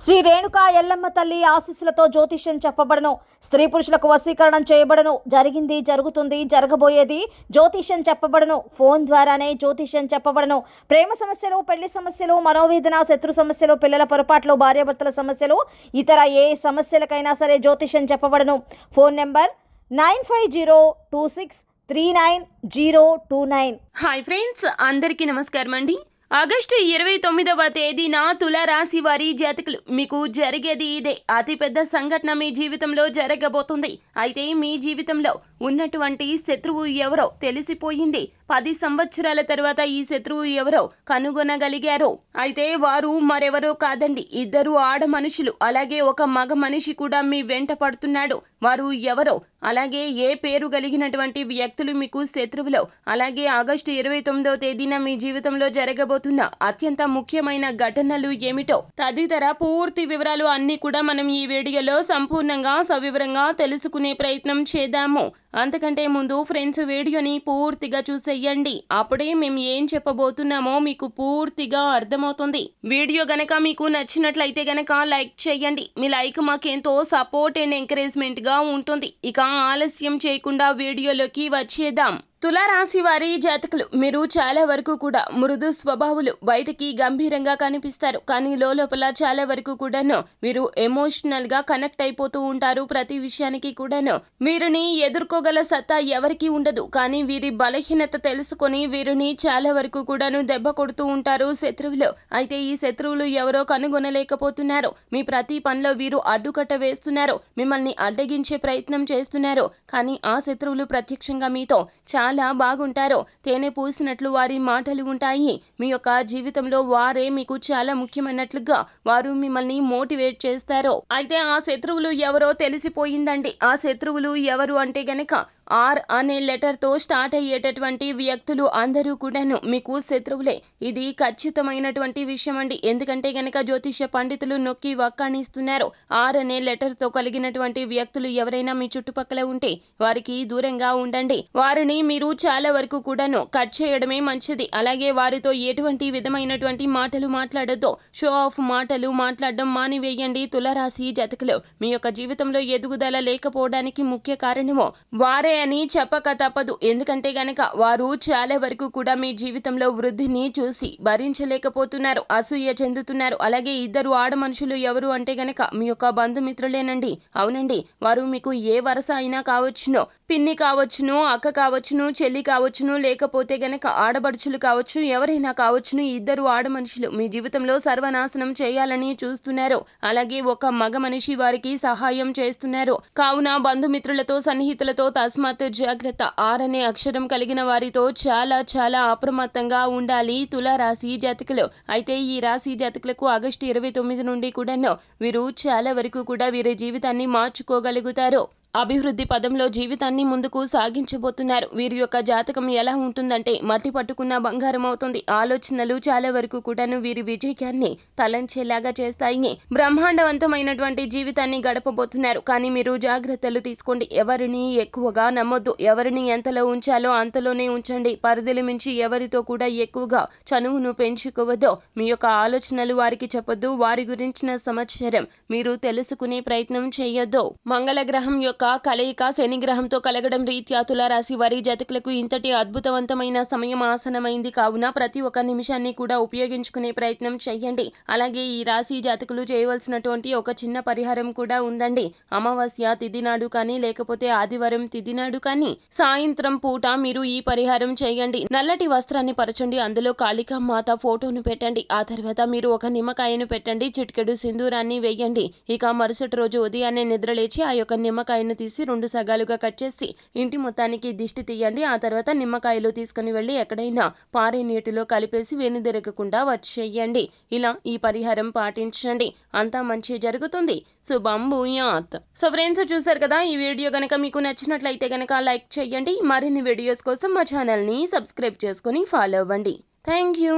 శ్రీ రేణుకా ఎల్లమ్మ తల్లి ఆశీస్సులతో జ్యోతిష్యం చెప్పబడను. స్త్రీ పురుషులకు వశీకరణం చేయబడను. జరిగింది, జరుగుతుంది, జరగబోయేది జ్యోతిష్యం చెప్పబడను. ఫోన్ ద్వారానే జ్యోతిష్యం చెప్పబడను. ప్రేమ సమస్యలు, పెళ్లి సమస్యలు, మనోవేదన, శత్రు సమస్యలు, పిల్లల పొరపాట్లు, భార్యాభర్తల సమస్యలు, ఇతర ఏ సమస్యలకైనా సరే జ్యోతిష్యం చెప్పబడను. Phone number 9502639029. హాయ్ ఫ్రెండ్స్, అందరికీ నమస్కారం అండి. ఆగస్టు 29వ తేదీన తులారాశి వారి జాతకులు మీకు జరిగేది ఇదే అతిపెద్ద సంఘటన మీ జీవితంలో జరగబోతుంది. అయితే మీ జీవితంలో ఉన్నటువంటి శత్రువు ఎవరో తెలిసిపోయింది. 10 సంవత్సరాల తర్వాత ఈ శత్రువు ఎవరో కనుగొనగలిగారు. అయితే వారు మరెవరో కాదండి, 2 ఆడ మనుషులు, అలాగే ఒక మగ మనిషి కూడా మీ వెంట పడుతున్నాడు. వారు ఎవరో, అలాగే ఏ పేరు కలిగినటువంటి వ్యక్తులు మీకు శత్రువులో, అలాగే ఆగస్టు 29వ తేదీన మీ జీవితంలో జరగబోతున్న అత్యంత ముఖ్యమైన ఘటనలు ఏమిటో తదితర పూర్తి వివరాలు అన్నీ కూడా మనం ఈ వీడియోలో సంపూర్ణంగా సవివరంగా తెలుసుకునే ప్రయత్నం చేద్దాము. అంతకంటే ముందు ఫ్రెండ్స్, వీడియోని పూర్తిగా చూసేయండి. అప్పుడే మేము ఏం చెప్పబోతున్నామో మీకు పూర్తిగా అర్థమవుతుంది. వీడియో గనక మీకు నచ్చినట్లయితే గనక లైక్ చేయండి. మీ లైక్ మాకెంతో సపోర్ట్ అండ్ ఎంకరేజ్మెంట్ గా ఉంటుంది. ఇక ఆలస్యం చేయకుండా వీడియోలోకి వచ్చేద్దాం. తులారాశి వారి జాతకులు మీరు చాలా వరకు కూడా మృదు స్వభావులు, బయటికి గంభీరంగా కనిపిస్తారు. కానీ లోపల చాలా వరకు కూడాను మీరు ఎమోషనల్ గా కనెక్ట్ అయిపోతూ ఉంటారు. ప్రతి విషయానికి కూడాను వీరిని ఎదుర్కోగల సత్తా ఎవరికి ఉండదు. కానీ వీరి బలహీనత తెలుసుకొని వీరిని చాలా వరకు కూడాను దెబ్బ కొడుతూ ఉంటారు శత్రువులు. అయితే ఈ శత్రువులు ఎవరో కనుగొనలేకపోతున్నారు. మీ ప్రతి పనిలో వీరు అడ్డుకట్ట వేస్తున్నారు, మిమ్మల్ని అడ్డగించే ప్రయత్నం చేస్తున్నారు. కానీ ఆ శత్రువులు ప్రత్యక్షంగా మీతో చాలా బాగుంటారు. తేనె పూసినట్లు వారి మాటలు ఉంటాయి. మీ యొక్క జీవితంలో వారే మీకు చాలా ముఖ్యమైనట్లుగా వారు మిమ్మల్ని మోటివేట్ చేస్తారు. అయితే ఆ శత్రువులు ఎవరో తెలిసిపోయిందండి. ఆ శత్రువులు ఎవరు అంటే గనక ఆర్ అనే లెటర్తో స్టార్ట్ అయ్యేటటువంటి వ్యక్తులు అందరూ కూడాను మీకు శత్రువులే. ఇది ఖచ్చితమైనటువంటి విషయం అండి. ఎందుకంటే గనక జ్యోతిష్య పండితులు నొక్కి వక్కాణిస్తున్నారు. ఆర్ అనే లెటర్తో కలిగినటువంటి వ్యక్తులు ఎవరైనా మీ చుట్టుపక్కల ఉంటే వారికి దూరంగా ఉండండి. వారిని మీరు చాలా వరకు కూడాను కట్ చేయడమే మంచిది. అలాగే వారితో ఎటువంటి విధమైనటువంటి మాటలు మాట్లాడొద్దు. షో ఆఫ్ మాటలు మాట్లాడడం మానివేయండి. తులారాశి జాతకులు మీ యొక్క జీవితంలో ఎదుగుదల లేకపోవడానికి ముఖ్య కారణము వారే అని చెప్పక తప్పదు. ఎందుకంటే గనక వారు చాలా వరకు కూడా మీ జీవితంలో వృద్ధిని చూసి భరించలేకపోతున్నారు, అసూయ చెందుతున్నారు. అలాగే 2 ఆడ మనుషులు ఎవరు అంటే గనక మీ యొక్క బంధుమిత్రులేనండి. అవునండి, వారు మీకు ఏ వరస అయినా కావచ్చును, పిన్ని కావచ్చును, అక్క కావచ్చును, చెల్లి కావచ్చును, లేకపోతే గనక ఆడబడుచులు కావచ్చు, ఎవరైనా కావచ్చును. 2 ఆడ మనుషులు మీ జీవితంలో సర్వనాశనం చేయాలని చూస్తున్నారు. అలాగే ఒక మగ మనిషి వారికి సహాయం చేస్తున్నారు. కావున బంధుమిత్రులతో, సన్నిహితులతో తస్మాత్ జాగ్రత్త. ఆర్ అనే అక్షరం కలిగిన వారితో చాలా చాలా అప్రమత్తంగా ఉండాలి తులారాశి జాతకులు. అయితే ఈ రాశి జాతకులకు ఆగస్టు 29 నుండి కూడాను వీరు చాలా వరకు కూడా వీరి జీవితాన్ని మార్చుకోగలుగుతారు. అభివృద్ధి పదంలో జీవితాన్ని ముందుకు సాగించబోతున్నారు. వీరి యొక్క జాతకం ఎలా ఉంటుందంటే మట్టి పట్టుకున్న బంగారం అవుతుంది. ఆలోచనలు చాలా వరకు కూడాను వీరి విజయాన్ని తలంచేలాగా చేస్తాయి. బ్రహ్మాండవంతమైనటువంటి జీవితాన్ని గడపబోతున్నారు. కానీ మీరు జాగ్రత్తలు తీసుకోండి. ఎవరిని ఎక్కువగా నమ్మొద్దు. ఎవరిని ఎంతలో ఉంచాలో అంతలోనే ఉంచండి. పరిధిని మించి ఎవరితో కూడా ఎక్కువగా చనువును పెంచుకోవద్దు. మీ యొక్క ఆలోచనలు వారికి చెప్పొద్దు. వారి గురించిన సమాచారం మీరు తెలుసుకునే ప్రయత్నం చేయొద్దు. మంగళ గ్రహం యొక్క కలయిక శని గ్రహంతో కలగడం రీత్యా తులారాశి వారి జాతకులకు ఇంతటి అద్భుతవంతమైన సమయం ఆసనమైంది. కావున ప్రతి ఒక్క నిమిషాన్ని కూడా ఉపయోగించుకునే ప్రయత్నం చేయండి. అలాగే ఈ రాశి జాతకులు చేయవలసినటువంటి ఒక చిన్న పరిహారం కూడా ఉందండి. అమావాస్య తిథి నాడు కానీ లేకపోతే ఆదివారం తిథి నాడు కానీ సాయంత్రం పూట మీరు ఈ పరిహారం చేయండి. నల్లటి వస్త్రాన్ని పరచండి, అందులో కాళికా మాత ఫోటోను పెట్టండి. ఆ తర్వాత మీరు ఒక నిమ్మకాయను పెట్టండి, చిటికెడు సింధూరాన్ని వేయండి. ఇక మరుసటి రోజు ఉదయాన్నే నిద్రలేచి ఆ యొక్క నిమ్మకాయను తీసి 2 సగాలుగా కట్ చేసి ఇంటి మొత్తానికి దిష్టి తీయండి. ఆ తర్వాత నిమ్మకాయలు తీసుకుని వెళ్ళి ఎక్కడైనా పారే నీటిలో కలిపేసి వెనుదిరగకుండా వచ్చేయండి. ఇలా ఈ పరిహారం పాటించండి, అంతా మంచి జరుగుతుంది. శుభం భూయాత్. సో ఫ్రెండ్స్, చూసారు కదా, ఈ వీడియో గనక మీకు నచ్చినట్లయితే గనక లైక్ చేయండి. మరిన్ని వీడియోస్ కోసం మా ఛానల్ని సబ్స్క్రైబ్ చేసుకొని ఫాలో అవ్వండి. Thank you.